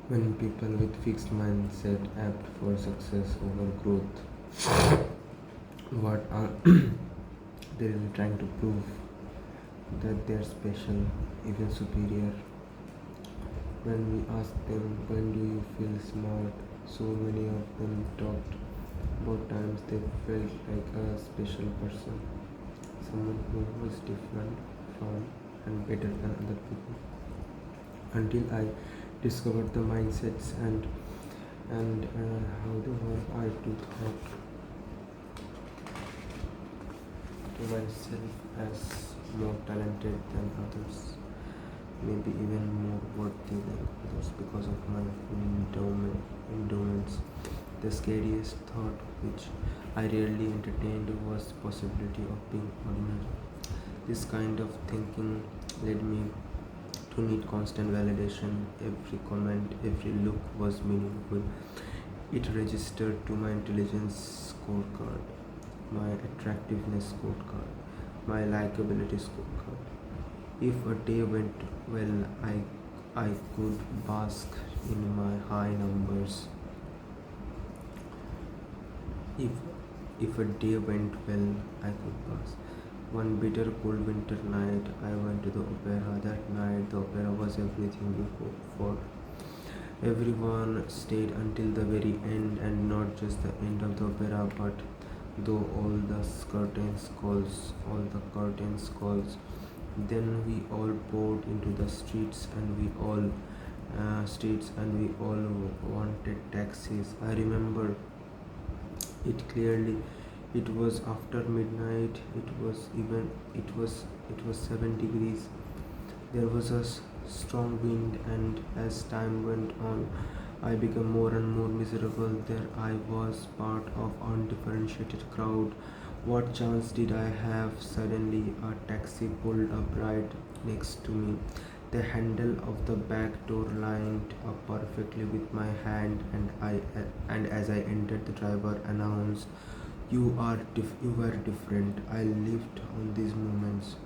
When people with fixed mindset apt for success over growth, what are they really trying to prove? That they're special, even superior. When we ask them, when do you feel smart? So many of them talked about times they felt like a special person, someone who was different from and better than other people. Until I discovered the mindsets and how they were, I too thought to myself as more talented than others, maybe even more worthy than others because of my endowments. The scariest thought, which I rarely entertained, was the possibility of being ordinary. This kind of thinking led me to need constant validation. Every comment, every look was meaningful. It registered to my intelligence scorecard, my attractiveness scorecard, my likability scorecard. If a day went well, I could bask in my high numbers. If if a day went well, I could pass. One bitter cold winter night, I went to the opera. That night, the opera was everything you hoped for. Everyone stayed until the very end, and not just the end of the opera, but though all the curtains calls. Then we all poured into the streets, and we all wanted taxis. I remember it clearly. It was after midnight. It was 7 degrees. There was a strong wind, and as time went on, I became more and more miserable. There I was, part of undifferentiated crowd. What chance did I have? Suddenly, a taxi pulled up right next to me. The handle of the back door lined up perfectly with my hand, and as I entered, the driver announced, "You were different." I lived on these moments.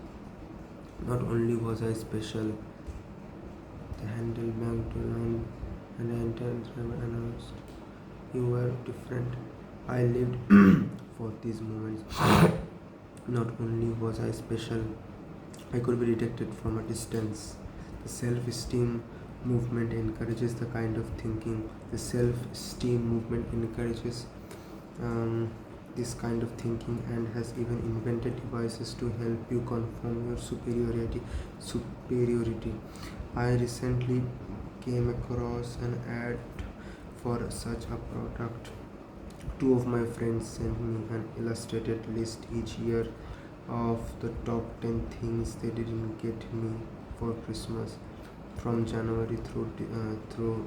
Not only was I special, the handle back door lined, and the entire driver announced, "You were different." I lived for these moments. Not only was I special, I could be detected from a distance. The self esteem movement encourages the kind of thinking. The self esteem movement encourages um, this kind of thinking and has even invented devices to help you confirm your superiority. I recently came across an ad for such a product. Two of my friends sent me an illustrated list each year of the top 10 things they didn't get me for Christmas. From January through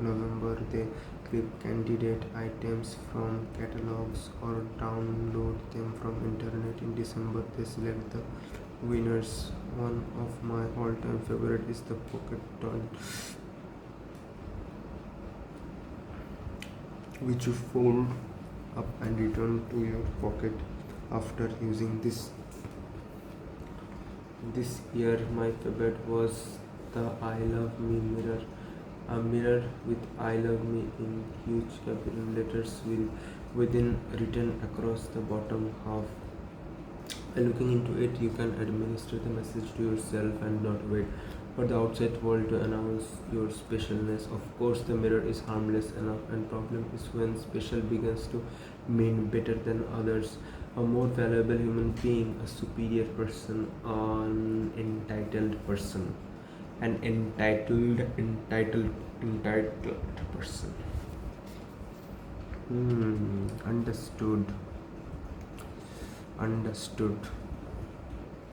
November, they clip candidate items from catalogs or download them from internet. In December, they select the winners. One of my all-time favorite is the pocket toy, which you fold up and return to your pocket after using this year. My favorite was the I love me mirror, a mirror with I love me in huge capital letters within written across the bottom half. By looking into it, you can administer the message to yourself and not wait for the outside world to announce your specialness. Of course, the mirror is harmless enough, and problem is when special begins to mean better than others, a more valuable human being, a superior person, an entitled person, an entitled person. Understood.